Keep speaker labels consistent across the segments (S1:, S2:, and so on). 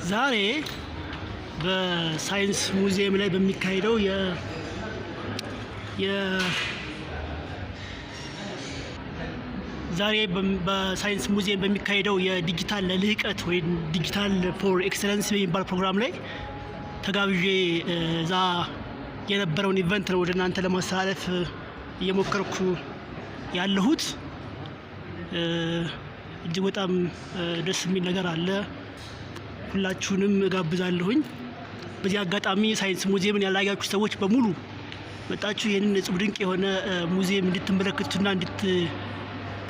S1: ዛሬ በሳይንስ ሙዚየም ላይ በሚካሄደው በሳይንስ ሙዚየም በሚካሄደው የዲጂታል ልህቀት ወይ ዲጂታል ፎር ኤክሰለንስ በሚባል ፕሮግራም ላይ ተጋብዤ እዛ የነበረውን ኢቨንት ነው ወደ እናንተ ለማስተላለፍ እየሞከርኩ ያለሁት። እጅግ በጣም ደስ የሚል ነገር አለ። ሁላችሁንም እጋብዛለሁኝ። በዚህ አጋጣሚ ሳይንስ ሙዚየምን ያላያችሁ ሰዎች በሙሉ መጣችሁ ይሄንን እጹብ ድንቅ የሆነ ሙዚየም እንድትመለከቱና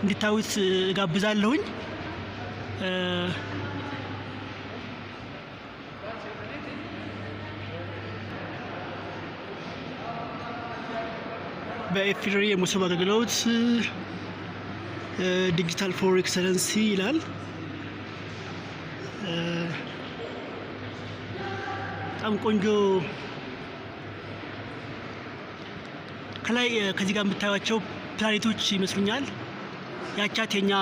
S1: እንድታዩት እጋብዛለሁኝ። በኢፌዴሪ የመሶብ አገልግሎት ዲጂታል ፎር ኤክሰለንሲ ይላል። በጣም ቆንጆ ከላይ ከዚህ ጋር የምታዩቸው ፕላኔቶች ይመስሉኛል። ያቻት የኛ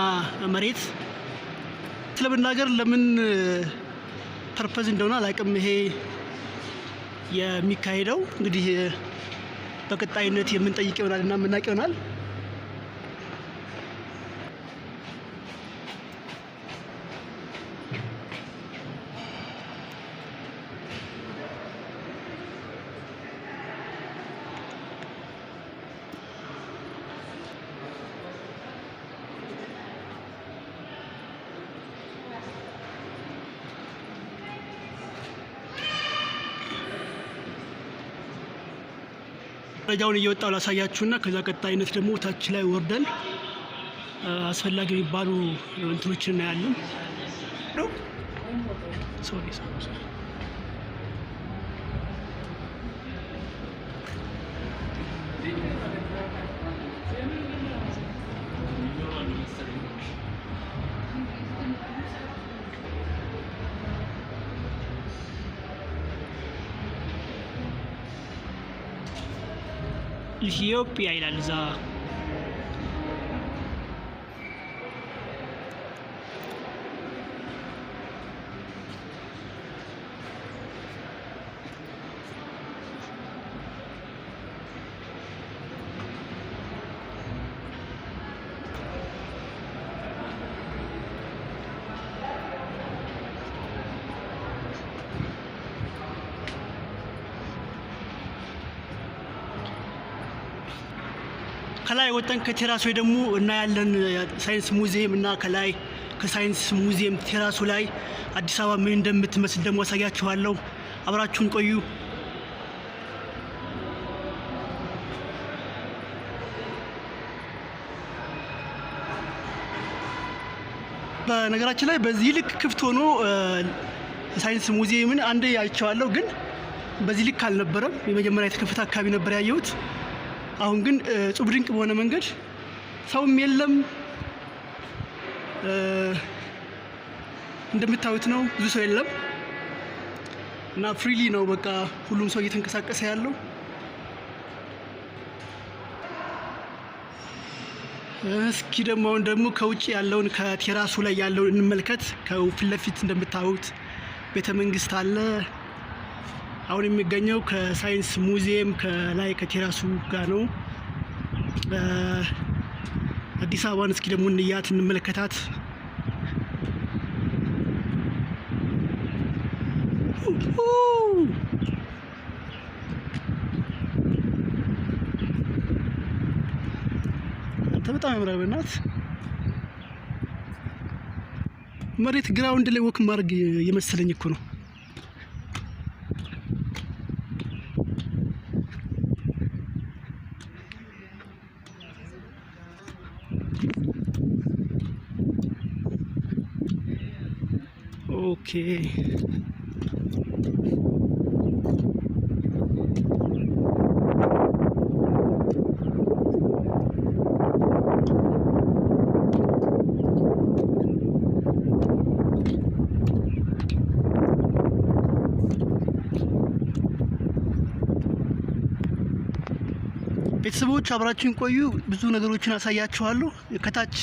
S1: መሬት ስለመናገር ለምን ፐርፐዝ እንደሆነ አላውቅም። ይሄ የሚካሄደው እንግዲህ በቀጣይነት የምንጠይቅ ይሆናል እና የምናውቅ ይሆናል። ደረጃውን እየወጣው ላሳያችሁና ከዛ ቀጣይነት ደግሞ ታች ላይ ወርደን አስፈላጊ የሚባሉ እንትኖችን እናያለን። ኢትዮጵያ ይላል እዛ። ከላይ ወጣን ከቴራሱ ደግሞ እናያለን ሳይንስ ሙዚየም እና ከላይ ከሳይንስ ሙዚየም ቴራሱ ላይ አዲስ አበባ ምን እንደምትመስል ደግሞ አሳያችኋለሁ። አብራችሁን ቆዩ። በነገራችን ላይ በዚህ ልክ ክፍት ሆኖ ሳይንስ ሙዚየምን አንዴ አይቼዋለሁ፣ ግን በዚህ ልክ አልነበረም። የመጀመሪያ የተከፈተ አካባቢ ነበር ያየሁት። አሁን ግን እጹብ ድንቅ በሆነ መንገድ ሰውም የለም፣ እንደምታዩት ነው። ብዙ ሰው የለም እና ፍሪሊ ነው በቃ ሁሉም ሰው እየተንቀሳቀሰ ያለው። እስኪ ደግሞ አሁን ደግሞ ከውጭ ያለውን ከቴራሱ ላይ ያለውን እንመልከት። ከፊት ለፊት እንደምታዩት ቤተ መንግስት አለ። አሁን የሚገኘው ከሳይንስ ሙዚየም ከላይ ከቴራሱ ጋር ነው። አዲስ አበባን እስኪ ደግሞ እንያት እንመለከታት። በጣም ያምራል። በእናት መሬት ግራውንድ ላይ ወክ ማድረግ የመሰለኝ እኮ ነው። ኦኬ ቤተሰቦች አብራችሁን ቆዩ። ብዙ ነገሮችን አሳያችኋለሁ። ከታች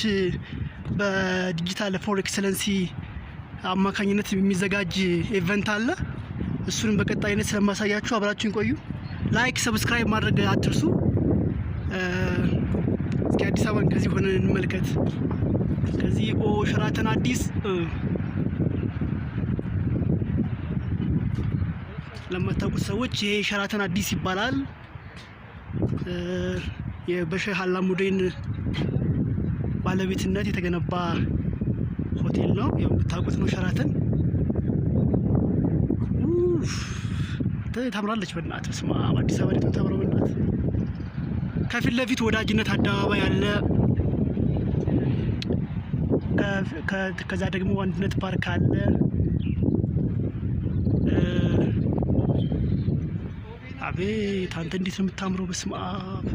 S1: በዲጂታል ፎር ኤክሰለንሲ አማካኝነት የሚዘጋጅ ኢቨንት አለ። እሱንም በቀጣይነት ስለማሳያችሁ አብራችሁን ቆዩ። ላይክ ሰብስክራይብ ማድረግ አትርሱ። እስኪ አዲስ አበባን ከዚህ ሆነን እንመልከት። ከዚህ ሸራተን አዲስ ለማታውቁት ሰዎች ይሄ ሸራተን አዲስ ይባላል። የበሼህ አላሙዲን ባለቤትነት የተገነባ ሆቴል ነው። ያው የምታውቁት ነው ሸራተን። ታምራለች በእናትህ። በስመ አብ አዲስ አበባ ላይ ታምራለች በእናትህ። ከፊት ለፊት ወዳጅነት አደባባይ አለ። ከዛ ደግሞ አንድነት ፓርክ አለ። አቤት አንተ እንዴት ነው የምታምረው! በስመ አብ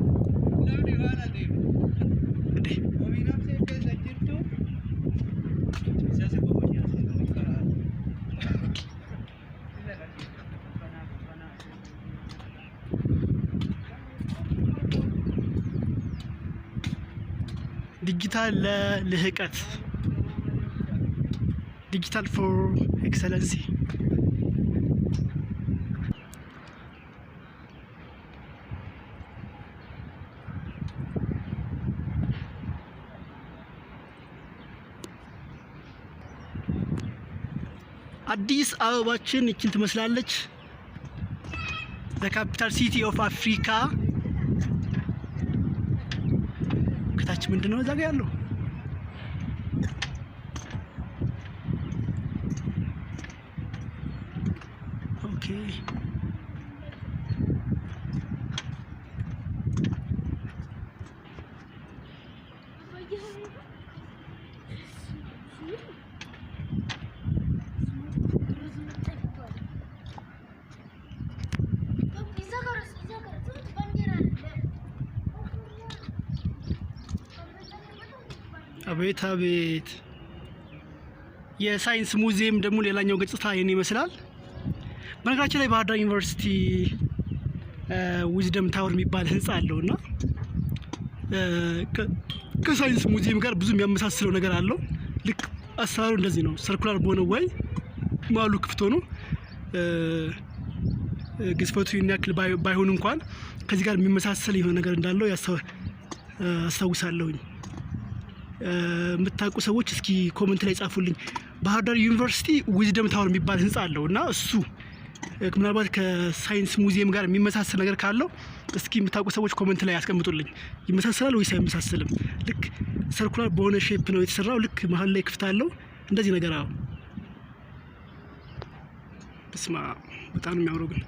S1: ዲጂታል ለልህቀት ዲጂታል ፎር ኤክሰለንሲ አዲስ አበባችን እቺን ትመስላለች። ካፒታል ሲቲ ኦፍ አፍሪካ። ከታች ምንድነው እዛ ጋር ያለው? ኦኬ አቤት አቤት። የሳይንስ ሙዚየም ደግሞ ሌላኛው ገጽታ ይሄን ይመስላል። በነገራችን ላይ ባህር ዳር ዩኒቨርሲቲ ዊዝደም ታወር የሚባል ህንጻ አለውና ከሳይንስ ሙዚየም ጋር ብዙ የሚያመሳስለው ነገር አለው። ልክ አሰራሩ እንደዚህ ነው። ሰርኩላር በሆነ ወይ ማሉ ክፍት ሆኖ ግዝፈቱ ያክል ባይሆን እንኳን ከዚህ ጋር የሚመሳሰል የሆነ ነገር እንዳለው አስታውሳለሁኝ። የምታውቁ ሰዎች እስኪ ኮሜንት ላይ ጻፉልኝ። ባህር ዳር ዩኒቨርሲቲ ዊዝደም ታወር የሚባል ህንጻ አለው እና እሱ ምናልባት ከሳይንስ ሙዚየም ጋር የሚመሳሰል ነገር ካለው እስኪ የምታውቁ ሰዎች ኮሜንት ላይ ያስቀምጡልኝ። ይመሳሰላል ወይስ አይመሳሰልም? ልክ ሰርኩላር በሆነ ሼፕ ነው የተሰራው። ልክ መሀል ላይ ክፍት አለው እንደዚህ ነገር። አዎ በስመ አብ በጣም ነው የሚያምረው። ግን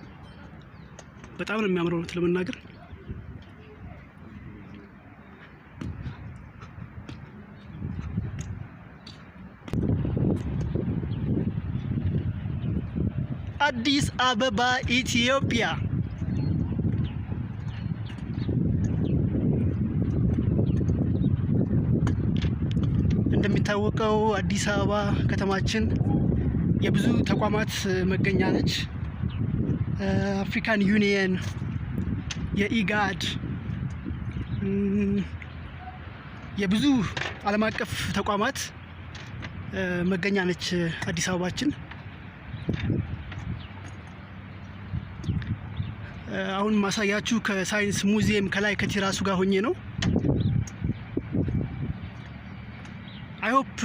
S1: በጣም ነው የሚያምረው ለመናገር። አዲስ አበባ ኢትዮጵያ። እንደሚታወቀው አዲስ አበባ ከተማችን የብዙ ተቋማት መገኛ ነች። አፍሪካን ዩኒየን፣ የኢጋድ፣ የብዙ ዓለም አቀፍ ተቋማት መገኛ ነች አዲስ አበባችን። አሁን ማሳያችሁ ከሳይንስ ሙዚየም ከላይ ከቲራሱ ጋር ሆኜ ነው። አይ ሆፕ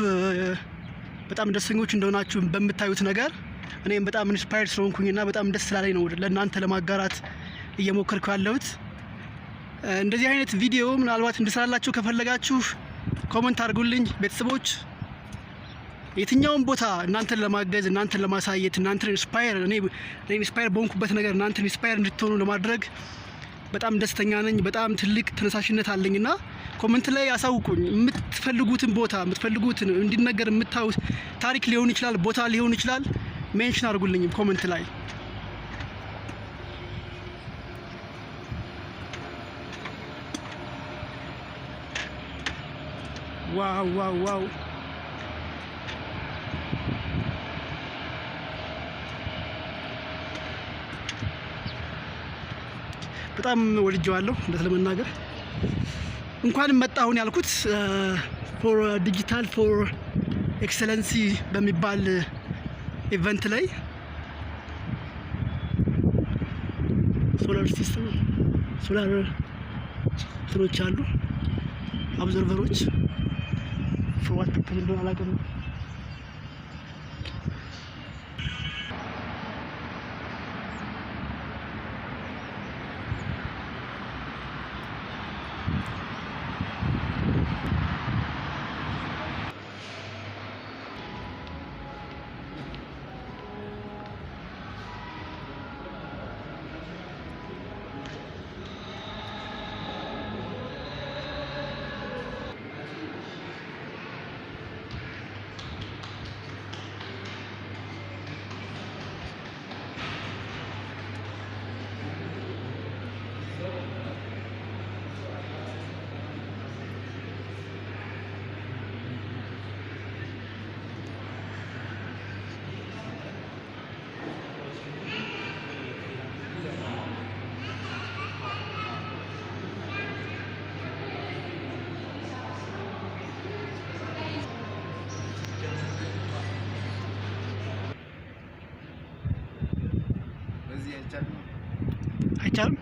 S1: በጣም ደስተኞች እንደሆናችሁ በምታዩት ነገር። እኔም በጣም ኢንስፓየርድ ስለሆንኩኝና በጣም ደስ ስላለኝ ነው ለእናንተ ለማጋራት እየሞከርኩ ያለሁት። እንደዚህ አይነት ቪዲዮ ምናልባት እንድሰራላችሁ ከፈለጋችሁ ኮሜንት አድርጉልኝ ቤተሰቦች። የትኛውም ቦታ እናንተን ለማገዝ እናንተን ለማሳየት እናንተን ኢንስፓየር እኔ ኢንስፓየር በሆንኩበት ነገር እናንተን ኢንስፓየር እንድትሆኑ ለማድረግ በጣም ደስተኛ ነኝ። በጣም ትልቅ ተነሳሽነት አለኝና ኮሜንት ላይ አሳውቁኝ። የምትፈልጉትን ቦታ የምትፈልጉትን እንዲነገር የምታዩት ታሪክ ሊሆን ይችላል፣ ቦታ ሊሆን ይችላል። ሜንሽን አድርጉልኝ ኮሜንት ላይ። ዋው ዋው ዋው በጣም ወድጄዋለሁ። ለመናገር እንኳን መጣሁን ያልኩት ፎር ዲጂታል ፎር ኤክሰለንሲ በሚባል ኢቨንት ላይ ሶላር ሲስተም ሶላር እንትኖች አሉ ኦብዘርቨሮች ፎርዋርድ ፐርፐዝ እንደሆነ አላውቅም። አይቻልም